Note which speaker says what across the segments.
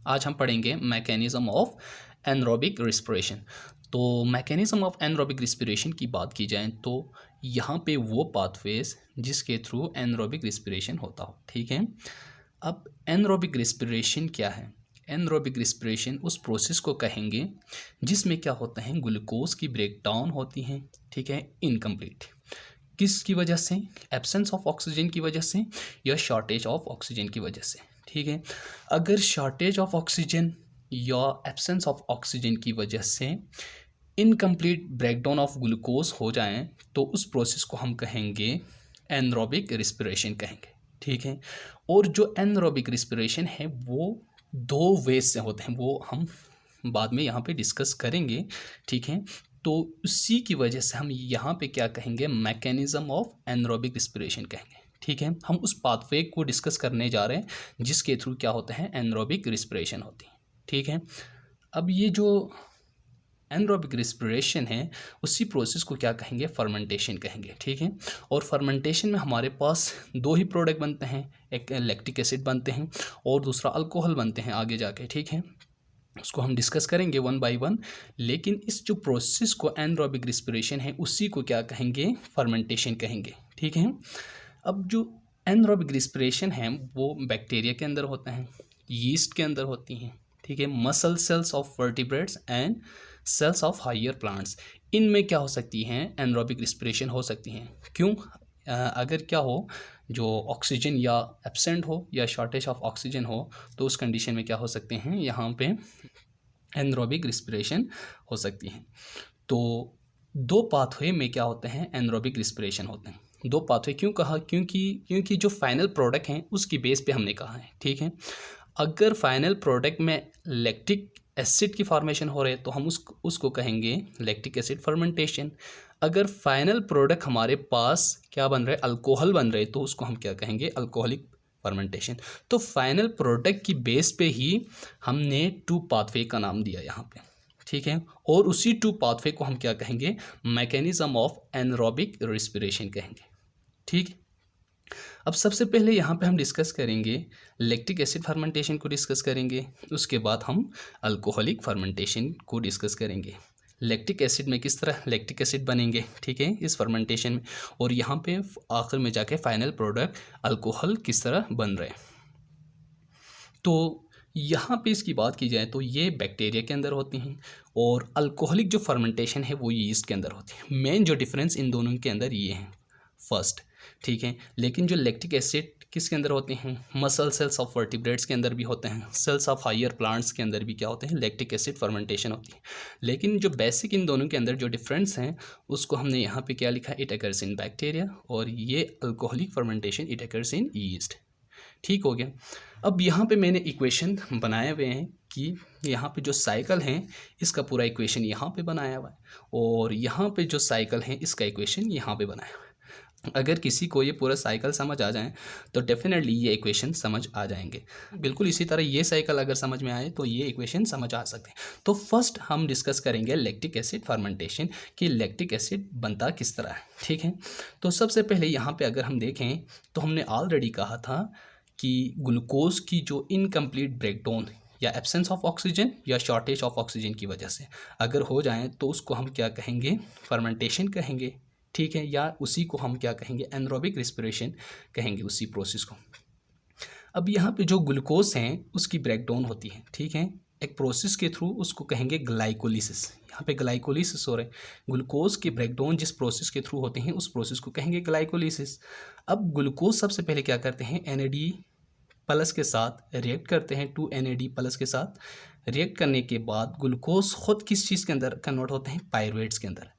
Speaker 1: आज हम पढ़ेंगे मैकेनिज्म ऑफ एनरोबिक रिस्पिरेशन। तो मैकेनिज्म ऑफ एनरोबिक रिस्पिरेशन की बात की जाए तो यहाँ पे वो पाथवेज जिसके थ्रू एनरोबिक रिस्पिरेशन होता हो, ठीक है। अब एनरोबिक रिस्पिरेशन क्या है? एनरोबिक रिस्पिरेशन उस प्रोसेस को कहेंगे जिसमें क्या होता है, ग्लूकोज की ब्रेकडाउन होती है, ठीक है, इनकम्प्लीट। किसकी वजह से? एब्सेंस ऑफ ऑक्सीजन की वजह से या शॉर्टेज ऑफ ऑक्सीजन की वजह से, ठीक है। अगर शॉर्टेज ऑफ ऑक्सीजन या एब्सेंस ऑफ ऑक्सीजन की वजह से इनकम्प्लीट ब्रेकडाउन ऑफ ग्लूकोज हो जाए तो उस प्रोसेस को हम कहेंगे एनरोबिक रिस्पिरेशन कहेंगे, ठीक है। और जो एनरोबिक रिस्पिरेशन है वो दो वेज से होते हैं, वो हम बाद में यहाँ पे डिस्कस करेंगे, ठीक है। तो उसी की वजह से हम यहाँ पे क्या कहेंगे, मैकेनिज्म ऑफ एनरोबिक रिस्पिरेशन कहेंगे, ठीक है। हम उस पाथवे को डिस्कस करने जा रहे हैं जिसके थ्रू क्या होता है, एनरोबिक रिस्पिरेशन होती है, ठीक है। अब ये जो एनरोबिक रिस्पिरेशन है उसी प्रोसेस को क्या कहेंगे, फर्मेंटेशन कहेंगे, ठीक है। और फर्मेंटेशन में हमारे पास दो ही प्रोडक्ट बनते हैं, एक लैक्टिक एसिड बनते हैं और दूसरा अल्कोहल बनते हैं आगे जाके, ठीक है। उसको हम डिस्कस करेंगे वन बाय वन। लेकिन इस जो प्रोसेस को एनरोबिक रिस्पिरेशन है उसी को क्या कहेंगे, फर्मेंटेशन कहेंगे, ठीक है। अब जो एनरोबिक रिस्पिरेशन है वो बैक्टीरिया के अंदर होता है, यीस्ट के अंदर होती हैं, ठीक है, muscle cells of vertebrates and cells of higher plants, इनमें क्या हो सकती हैं, एनरोबिक रिस्पिरेशन हो सकती हैं। क्यों? अगर क्या हो, जो ऑक्सीजन या एब्सेंट हो या शॉर्टेज ऑफ ऑक्सीजन हो तो उस कंडीशन में क्या हो सकते हैं, यहाँ पे एनरोबिक रिस्पिरेशन हो सकती हैं। तो दो पाथवे में क्या होते हैं, एनरोबिक रिस्पिरेशन होते हैं। दो पाथवे क्यों कहा? क्योंकि जो फाइनल प्रोडक्ट हैं उसकी बेस पे हमने कहा है, ठीक है। अगर फाइनल प्रोडक्ट में लैक्टिक एसिड की फॉर्मेशन हो रही है तो हम उसको कहेंगे लैक्टिक एसिड फर्मेंटेशन। अगर फाइनल प्रोडक्ट हमारे पास क्या बन रहा है, अल्कोहल बन रहे, तो उसको हम क्या कहेंगे, अल्कोहलिक फर्मेंटेशन। तो फाइनल प्रोडक्ट की बेस पे ही हमने टू पाथवे का नाम दिया यहाँ पे, ठीक है। और उसी टू पाथवे को हम क्या कहेंगे, मैकेनिज्म ऑफ एनरोबिक रिस्पिरेशन कहेंगे, ठीक। अब सबसे पहले यहाँ पे हम डिस्कस करेंगे लैक्टिक एसिड फर्मेंटेशन को डिस्कस करेंगे, उसके बाद हम अल्कोहलिक फर्मेंटेशन को डिस्कस करेंगे। लैक्टिक एसिड में किस तरह लैक्टिक एसिड बनेंगे, ठीक है, इस फर्मेंटेशन में, और यहाँ पे आखिर में जाके फाइनल प्रोडक्ट अल्कोहल किस तरह बन रहे। तो यहाँ पे इसकी बात की जाए तो ये बैक्टीरिया के अंदर होती हैं और अल्कोहलिक जो फर्मेंटेशन है वो यीस्ट के अंदर होती है। मेन जो डिफरेंस इन दोनों के अंदर ये है फर्स्ट, ठीक है। लेकिन जो लैक्टिक एसिड किसके अंदर होते हैं, मसल सेल्स ऑफ वर्टिब्रेट्स के अंदर भी होते हैं, सेल्स ऑफ हायर प्लांट्स के अंदर भी क्या होते हैं, लैक्टिक एसिड फर्मेंटेशन होती है। लेकिन जो बेसिक इन दोनों के अंदर जो डिफरेंस हैं उसको हमने यहाँ पे क्या लिखा, इट अकर्स इन बैक्टीरिया, और ये alcoholic fermentation it occurs in yeast, ठीक हो गया। अब यहाँ पे मैंने इक्वेशन बनाए हुए हैं कि यहाँ पे जो साइकिल है इसका पूरा इक्वेशन यहाँ पे बनाया हुआ है और यहाँ पे जो साइकिल है इसका इक्वेशन यहाँ पे बनाया हुआ है। अगर किसी को ये पूरा साइकिल समझ आ जाए तो डेफिनेटली ये इक्वेशन समझ आ जाएंगे। बिल्कुल इसी तरह ये साइकिल अगर समझ में आए तो ये इक्वेशन समझ आ सकते हैं। तो फर्स्ट हम डिस्कस करेंगे लैक्टिक एसिड फर्मेंटेशन कि लैक्टिक एसिड बनता किस तरह है, ठीक है। तो सबसे पहले यहाँ पे अगर हम देखें तो हमने ऑलरेडी कहा था कि ग्लूकोज की जो इनकम्प्लीट ब्रेकडाउन या एब्सेंस ऑफ ऑक्सीजन या शॉर्टेज ऑफ ऑक्सीजन की वजह से अगर हो जाए तो उसको हम क्या कहेंगे, फर्मेंटेशन कहेंगे, ठीक है, या उसी को हम क्या कहेंगे, एनरोबिक रिस्पिरेशन कहेंगे, उसी प्रोसेस को। अब यहाँ पे जो ग्लूकोज हैं उसकी ब्रेकडाउन होती है, ठीक है, एक प्रोसेस के थ्रू, उसको कहेंगे ग्लाइकोलिसिस। यहाँ पे ग्लाइकोलिसिस हो रहा है, ग्लूकोज की ब्रेकडाउन जिस प्रोसेस के थ्रू होते हैं उस प्रोसेस को कहेंगे ग्लाइकोलिसिस। अब ग्लूकोज सबसे पहले क्या करते हैं, NAD प्लस के साथ रिएक्ट करते हैं, 2 NAD प्लस के साथ रिएक्ट करने के बाद ग्लूकोज खुद किस चीज़ के अंदर कन्वर्ट होते हैं, पायरुवेट्स के अंदर।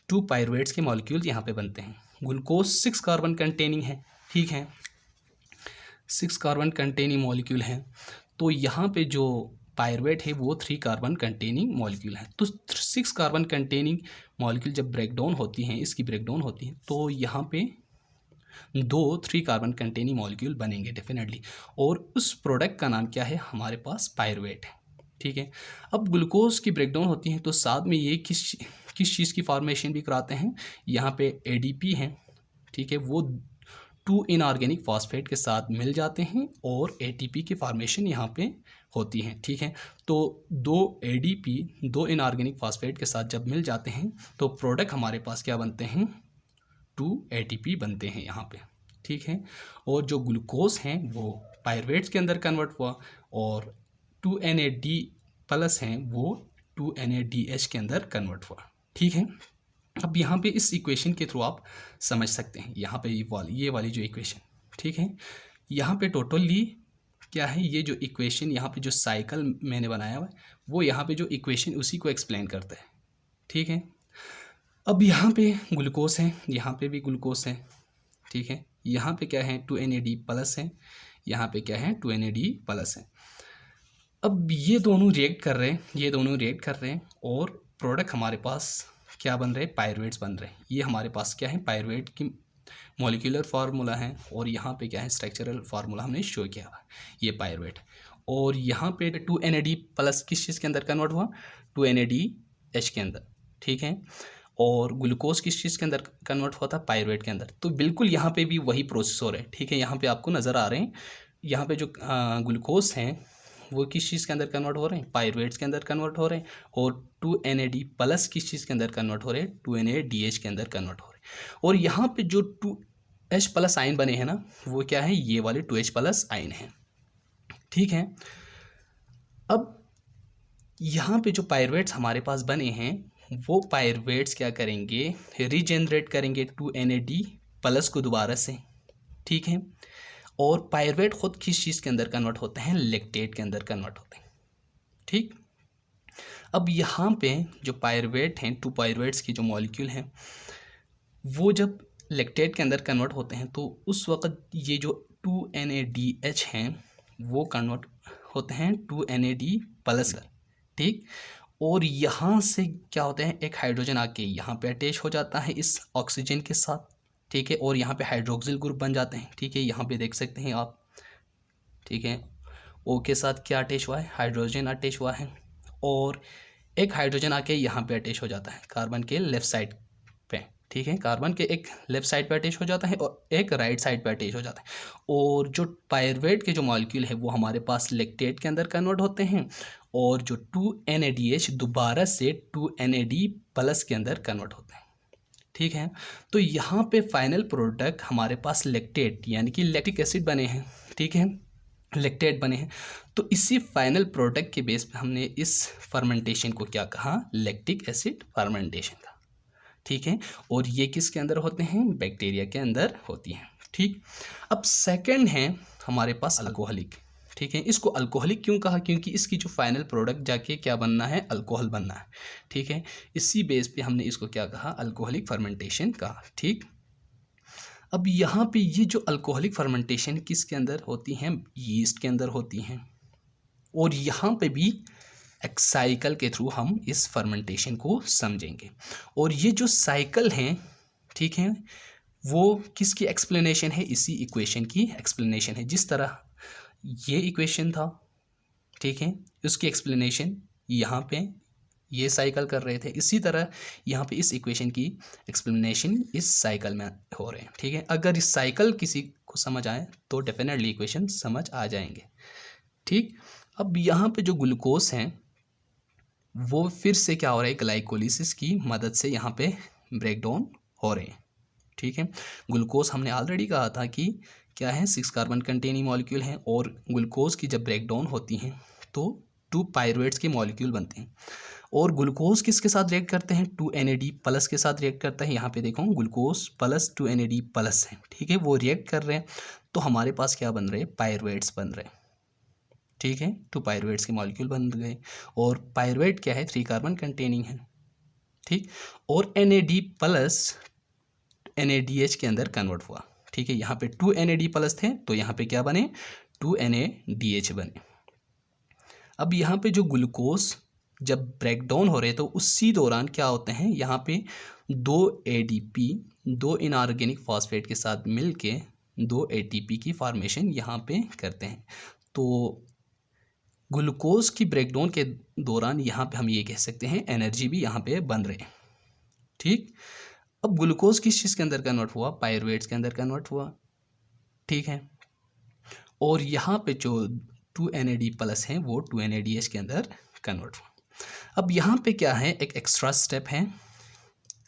Speaker 1: 2 पायरुवेट्स के मॉलिक्यूल यहाँ पे बनते हैं। ग्लूकोज 6 कार्बन कंटेनिंग है, ठीक है, 6 कार्बन कंटेनिंग मॉलिक्यूल है। तो यहाँ पे जो पायरुवेट है वो 3 कार्बन कंटेनिंग मॉलिक्यूल है। तो 6 कार्बन कंटेनिंग मॉलिक्यूल जब ब्रेकडाउन होती हैं, इसकी ब्रेकडाउन होती है तो यहाँ पे 3 कार्बन कंटेनिंग मॉलिक्यूल बनेंगे डेफिनेटली, और उस प्रोडक्ट का नाम क्या है, हमारे पास पायरुवेट है, ठीक है। अब ग्लूकोज की ब्रेकडाउन होती है तो साथ में ये किस चीज़ की फॉर्मेशन भी कराते हैं, यहाँ पे ADP है, ठीक है, वो 2 इनऑर्गेनिक फॉस्फेट के साथ मिल जाते हैं और ATP की फॉर्मेशन यहाँ पे होती हैं, ठीक है। तो दो ADP, दो इनऑर्गेनिक फॉस्फेट के साथ जब मिल जाते हैं तो प्रोडक्ट हमारे पास क्या बनते हैं, 2 ATP बनते हैं यहाँ पे, ठीक है। और जो ग्लूकोज हैं वो पायरुवेट्स के अंदर कन्वर्ट हुआ और 2 NAD प्लस हैं वो 2 NADH के अंदर कन्वर्ट हुआ, ठीक है। अब यहाँ पे इस इक्वेशन के थ्रू आप समझ सकते हैं, यहाँ पे ये वाली जो इक्वेशन, ठीक है, यहाँ पे टोटली क्या है, ये जो इक्वेशन यहाँ पे जो साइकिल मैंने बनाया हुआ है वो यहाँ पे जो इक्वेशन उसी को एक्सप्लेन करता है, ठीक है। अब यहाँ पे ग्लूकोज है, यहाँ पे भी ग्लूकोज है, ठीक है। यहाँ पे क्या है, 2 NAD प्लस है, यहाँ पे क्या है, 2 NAD प्लस है। अब ये दोनों रिएक्ट कर रहे हैं और प्रोडक्ट हमारे पास क्या बन रहे हैं, पायरुवेट्स बन रहे हैं। ये हमारे पास क्या है, पायरुवेट की मॉलिक्यूलर फार्मूला है और यहाँ पे क्या है, स्ट्रक्चरल फार्मूला हमने शो किया हुआ, ये पायरुवेट। और यहाँ पे 2 NAD प्लस किस चीज़ के अंदर कन्वर्ट हुआ, 2 NADH के अंदर, ठीक है। और ग्लूकोज किस चीज़ के अंदर कन्वर्ट हुआ था, पायरुवेट के अंदर। तो बिल्कुल यहाँ पे भी वही प्रोसेस हो रहा है, ठीक है। यहाँ पे आपको नज़र आ रहे हैं, यहाँ पे जो ग्लूकोज हैं वो किस चीज़ के अंदर कन्वर्ट हो रहे हैं, पायरुवेट्स के अंदर कन्वर्ट हो रहे हैं। और 2 NAD प्लस किस चीज़ के अंदर कन्वर्ट हो रहे हैं, 2 NADH के अंदर कन्वर्ट हो रहे हैं। और यहाँ पे जो 2H प्लस आयन बने हैं ना, वो क्या है, ये वाले 2H प्लस आयन हैं, ठीक है। अब यहाँ पे जो पायरुवेट्स हमारे पास बने हैं वो पायरुवेट्स क्या करेंगे, रीजेनरेट करेंगे 2 NAD प्लस को दोबारा से, ठीक है। और पायरुवेट खुद किस चीज़ के अंदर कन्वर्ट होते हैं, लैक्टेट के अंदर कन्वर्ट होते हैं, ठीक। अब यहाँ पे जो पायरुवेट हैं, 2 पायरुवेट्स की जो मॉलिक्यूल हैं वो जब लैक्टेट के अंदर कन्वर्ट होते हैं तो उस वक़्त ये जो 2 NADH हैं वो कन्वर्ट होते हैं 2 NAD प्लस, ठीक। और यहाँ से क्या होता है, एक हाइड्रोजन आके यहाँ पे अटैच हो जाता है इस ऑक्सीजन के साथ, ठीक है। और यहाँ पे हाइड्रोक्सिल ग्रुप बन जाते हैं, ठीक है। यहाँ पे देख सकते हैं आप, ठीक है। O के साथ क्या अटैच हुआ है, हाइड्रोजन अटैच हुआ है। और एक हाइड्रोजन आके यहाँ पे अटैच हो जाता है कार्बन के लेफ्ट साइड पे, ठीक है। कार्बन के एक लेफ्ट साइड पे अटैच हो जाता है और एक राइट साइड पे अटैच हो जाता है। और जो पायरुवेट के जो मॉलिक्यूल है वो हमारे पास लैक्टेट के अंदर कन्वर्ट होते हैं और जो 2 NADH दोबारा से 2 NAD प्लस के अंदर कन्वर्ट होते हैं, ठीक है। तो यहाँ पे फाइनल प्रोडक्ट हमारे पास लैक्टेट यानी कि लैक्टिक एसिड बने हैं, ठीक है, लैक्टेट बने हैं। तो इसी फाइनल प्रोडक्ट के बेस पे हमने इस फर्मेंटेशन को क्या कहा, लैक्टिक एसिड फर्मेंटेशन का, ठीक है। और ये किसके अंदर होते हैं, बैक्टीरिया के अंदर होती हैं, ठीक। अब सेकंड है हमारे पास अल्कोहलिक, ठीक है। इसको अल्कोहलिक क्यों कहा, क्योंकि इसकी जो फाइनल प्रोडक्ट जाके क्या बनना है, अल्कोहल बनना है, ठीक है। इसी बेस पे हमने इसको क्या कहा, अल्कोहलिक फर्मेंटेशन कहा, ठीक। अब यहाँ पे ये जो अल्कोहलिक फर्मेंटेशन किसके अंदर होती हैं, यीस्ट के अंदर होती हैं। और यहाँ पे भी एक साइकिल के थ्रू हम इस फर्मेंटेशन को समझेंगे। और ये जो साइकिल हैं, ठीक है, वो किसकी एक्सप्लेनेशन है, इसी इक्वेशन की एक्सप्लेनेशन है। जिस तरह ये इक्वेशन था, ठीक है, उसकी एक्सप्लेनेशन यहाँ पे ये साइकिल कर रहे थे, इसी तरह यहाँ पे इस इक्वेशन की एक्सप्लेनेशन इस साइकिल में हो रहे हैं, ठीक है। अगर इस साइकिल किसी को समझ आए तो डेफिनेटली इक्वेशन समझ आ जाएंगे, ठीक। अब यहाँ पे जो ग्लूकोज हैं वो फिर से क्या हो रहा है, ग्लाइकोलिसिस की मदद से यहाँ पे ब्रेक डाउन हो रहे हैं, ठीक है। ग्लूकोज हमने ऑलरेडी कहा था कि क्या है, 6 कार्बन कंटेनिंग मॉलिक्यूल हैं और ग्लूकोज की जब ब्रेक डाउन होती हैं तो 2 पायरुवेट्स के मॉलिक्यूल बनते हैं। और ग्लूकोज किसके साथ रिएक्ट करते हैं, 2 NAD प्लस के साथ रिएक्ट करता है। यहाँ पे देखो ग्लूकोज प्लस 2 NAD प्लस है, ठीक है, वो रिएक्ट कर रहे हैं तो हमारे पास क्या बन रहे हैं, पायरुवेट्स बन रहे हैं, ठीक है। 2 पायरुवेट्स के मॉलिक्यूल बन गए। और पायरुवेट क्या है, 3 कार्बन कंटेनिंग है, ठीक। और NAD प्लस NADH के अंदर कन्वर्ट हुआ, ठीक है। यहाँ पे 2 NAD प्लस थे तो यहाँ पे क्या बने, 2 NADH बने। अब यहाँ पे जो ग्लूकोज जब ब्रेक डाउन हो रहे तो उसी दौरान क्या होते हैं, यहाँ पे 2 ADP 2 इनऑर्गेनिक फॉस्फेट के साथ मिलके 2 ATP की फॉर्मेशन यहाँ पे करते हैं। तो ग्लूकोज की ब्रेकडाउन के दौरान यहाँ पे हम ये कह सकते हैं एनर्जी भी यहाँ पे बन रहे हैं, ठीक। अब ग्लूकोज किस चीज़ के अंदर कन्वर्ट हुआ, पायरुवेट्स के अंदर कन्वर्ट हुआ, ठीक है। और यहाँ पे जो 2NAD प्लस हैं वो 2NADH के अंदर कन्वर्ट हुआ। अब यहाँ पे क्या है, एक एक्स्ट्रा स्टेप है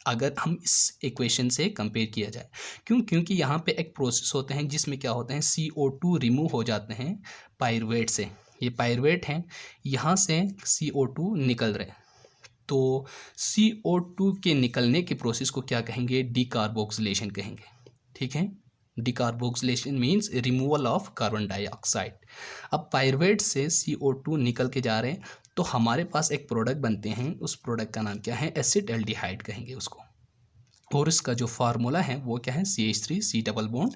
Speaker 1: अगर हम इस इक्वेशन से कंपेयर किया जाए। क्योंकि यहाँ पे एक प्रोसेस होते हैं जिसमें क्या होते हैं, CO2 रिमूव हो जाते हैं पायरुवेट से। ये पायरुवेट हैं, यहाँ से CO2 निकल रहे हैं, तो CO2 के निकलने के प्रोसेस को क्या कहेंगे, डीकार्बोक्सिलेशन कहेंगे। ठीक है, decarboxylation means removal of carbon dioxide. अब पायरुवेट से CO2 निकल के जा रहे हैं, तो हमारे पास एक प्रोडक्ट बनते हैं, उस प्रोडक्ट का नाम क्या है, एसिटाल्डिहाइड कहेंगे उसको। और इसका जो फार्मूला है वो क्या है, CH3C डबल बॉन्ड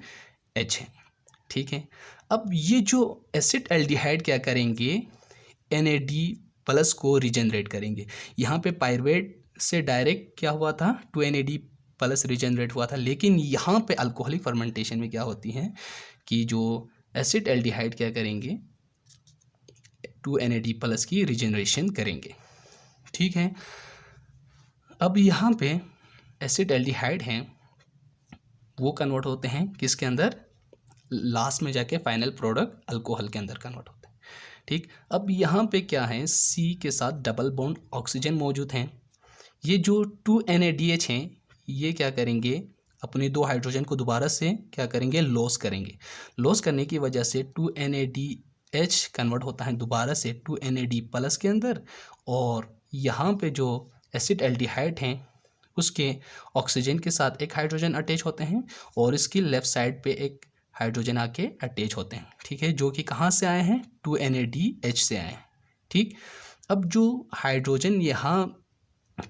Speaker 1: H है। ठीक है, अब ये जो एसिटाल्डिहाइड क्या करेंगे, NAD प्लस को रिजेनरेट करेंगे। यहाँ पे पायरुवेट से डायरेक्ट क्या हुआ था, 2NAD प्लस रिजेनरेट हुआ था, लेकिन यहाँ पे अल्कोहलिक फर्मेंटेशन में क्या होती है कि जो एसिटाल्डिहाइड क्या करेंगे, 2NAD प्लस की रिजेनरेशन करेंगे। ठीक है, अब यहाँ पे एसिटाल्डिहाइड हैं वो कन्वर्ट होते हैं किसके अंदर, लास्ट में जाके फाइनल प्रोडक्ट अल्कोहल के अंदर कन्वर्ट होते हैं। ठीक, अब यहाँ पे क्या है, C के साथ डबल बॉन्ड ऑक्सीजन मौजूद हैं। ये जो 2NADH हैं ये क्या करेंगे, अपने 2 हाइड्रोजन को दोबारा से क्या करेंगे, लॉस करेंगे। लॉस करने की वजह से 2NADH कन्वर्ट होता है दोबारा से 2NAD प्लस के अंदर, और यहाँ पे जो एसिटाल्डिहाइड हैं उसके ऑक्सीजन के साथ एक हाइड्रोजन अटैच होते हैं, और इसकी लेफ्ट साइड पे एक हाइड्रोजन आके अटैच होते हैं। ठीक है, जो कि कहाँ से आए हैं, 2NADH से आए हैं। ठीक, अब जो हाइड्रोजन यहाँ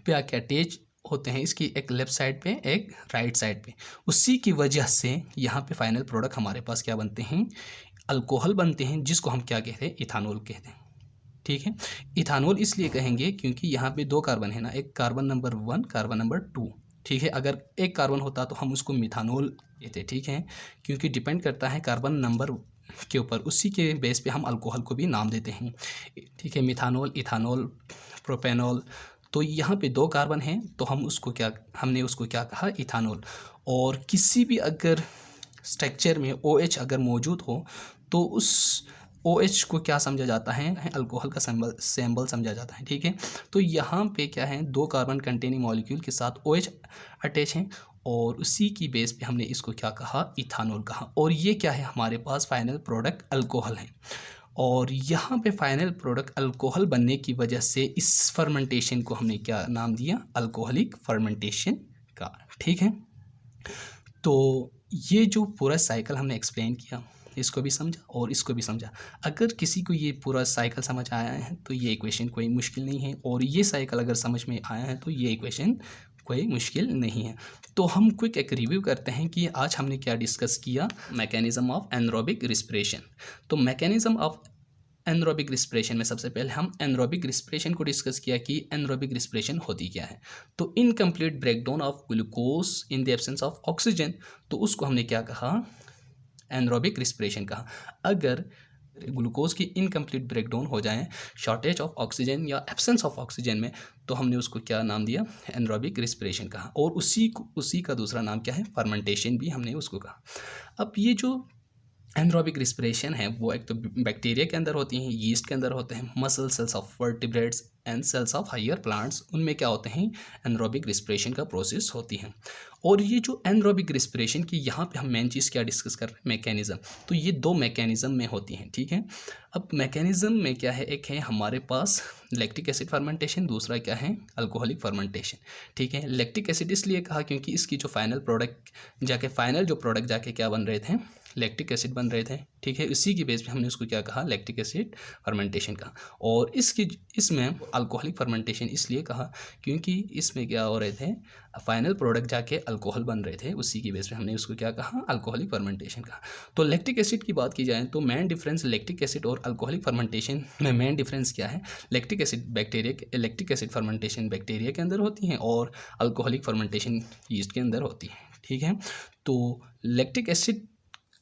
Speaker 1: पे आके अटैच होते हैं, इसकी एक लेफ्ट साइड पे एक राइट साइड पे, उसी की वजह से यहाँ पे फाइनल प्रोडक्ट हमारे पास क्या बनते हैं, अल्कोहल बनते हैं, जिसको हम क्या कहते हैं, इथानॉल कहते हैं। ठीक है, इथानॉल इसलिए कहेंगे क्योंकि यहाँ पे 2 कार्बन है ना, एक कार्बन नंबर 1, कार्बन नंबर 2। ठीक है, अगर एक कार्बन होता तो हम उसको मिथानॉल कहते। ठीक है, क्योंकि डिपेंड करता है कार्बन नंबर के ऊपर, उसी के बेस पे हम अल्कोहल को भी नाम देते हैं। ठीक है, मिथानॉल, इथानॉल, प्रोपेनॉल। तो यहाँ पे 2 कार्बन हैं, तो हमने उसको क्या कहा, इथानॉल। और किसी भी अगर स्ट्रक्चर में OH अगर मौजूद हो तो उस OH को क्या समझा जाता है, अल्कोहल का सिंबल समझा जाता है। ठीक है, तो यहाँ पे क्या है, 2 कार्बन कंटेनिंग मॉलिक्यूल के साथ OH अटैच हैं, और उसी की बेस पे हमने इसको क्या कहा, इथानॉल कहा। और ये क्या है, हमारे पास फाइनल प्रोडक्ट अल्कोहल है, और यहाँ पे फाइनल प्रोडक्ट अल्कोहल बनने की वजह से इस फर्मेंटेशन को हमने क्या नाम दिया, अल्कोहलिक फर्मेंटेशन का। ठीक है, तो ये जो पूरा साइकिल हमने एक्सप्लेन किया, इसको भी समझा और इसको भी समझा। अगर किसी को ये पूरा साइकिल समझ आया है तो ये इक्वेशन कोई मुश्किल नहीं है, और ये साइकिल अगर समझ में आया है तो ये इक्वेशन कोई मुश्किल नहीं है। तो हम क्विक एक रिव्यू करते हैं कि आज हमने क्या डिस्कस किया, मैकेनिज्म ऑफ एनरोबिक रिस्पिरेशन। तो मैकेनिज्म ऑफ एनरोबिक रिस्पिरेशन में सबसे पहले हम एनरोबिक रिस्पिरेशन को डिस्कस किया कि एनरोबिक रिस्पिरेशन होती क्या है। तो incomplete breakdown of glucose in the absence of oxygen, तो उसको हमने क्या कहा, एनरोबिक रिस्पिरेशन कहा। अगर ग्लूकोज की इनकम्प्लीट ब्रेकडाउन हो जाए शॉर्टेज ऑफ ऑक्सीजन या एब्सेंस ऑफ ऑक्सीजन में, तो हमने उसको क्या नाम दिया, एनरोबिक रिस्पिरेशन कहा। और उसी का दूसरा नाम क्या है, फर्मेंटेशन भी हमने उसको कहा। अब ये जो एनरोबिक रिस्पिरेशन है वो एक तो बैक्टीरिया के अंदर होती हैं, यीस्ट के अंदर होते हैं, muscle cells of vertebrates and cells of higher plants, उनमें क्या होते हैं, एनरोबिक रिस्पिरेशन का प्रोसेस होती है। और ये जो एनरोबिक रिस्पिरेशन की यहाँ पे हम मेन चीज़ क्या डिस्कस कर रहे हैं, मैकेनिज़्म। तो ये 2 मैकेनिज़्म में होती हैं। ठीक है, अब मैकेनिज़्म में क्या है, एक है हमारे पास लैक्टिक एसिड फर्मेंटेशन, दूसरा क्या है, अल्कोहलिक फर्मेंटेशन। ठीक है, लैक्टिक एसिड इसलिए कहा क्योंकि इसकी जो फाइनल जो प्रोडक्ट जाके क्या बन रहे थे, लैक्टिक एसिड बन रहे थे। ठीक है, इसी की बेस पे हमने उसको क्या कहा, लैक्टिक एसिड फर्मेंटेशन कहा। और इसमें अल्कोहलिक फर्मेंटेशन इसलिए कहा क्योंकि इसमें क्या हो रहे थे, फाइनल प्रोडक्ट जाके अल्कोहल बन रहे थे, उसी की बेस पे हमने उसको क्या कहा, अल्कोहलिक फर्मेंटेशन कहा। तो लैक्टिक एसिड की बात की जाए तो मेन डिफरेंस लैक्टिक एसिड और अल्कोहलिक फर्मेंटेशन में मेन डिफरेंस क्या है, लैक्टिक एसिड फर्मेंटेशन बैक्टीरिया के अंदर होती हैं और अल्कोहलिक फर्मेंटेशन यीस्ट के अंदर होती है। ठीक है, तो लैक्टिक एसिड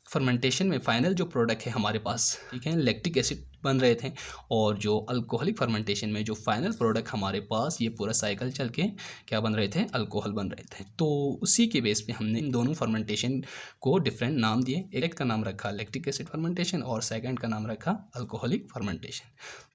Speaker 1: फर्मेंटेशन में फाइनल जो प्रोडक्ट है हमारे पास, ठीक है, लैक्टिक एसिड बन रहे थे, और जो अल्कोहलिक फर्मेंटेशन में जो फाइनल प्रोडक्ट हमारे पास ये पूरा साइकिल चल के क्या बन रहे थे, अल्कोहल बन रहे थे। तो उसी के बेस पे हमने इन दोनों फर्मेंटेशन को डिफरेंट नाम दिए। एक का नाम रखा लैक्टिक एसिड फर्मेंटेशन और सेकंड का नाम रखा अल्कोहलिक फर्मेंटेशन।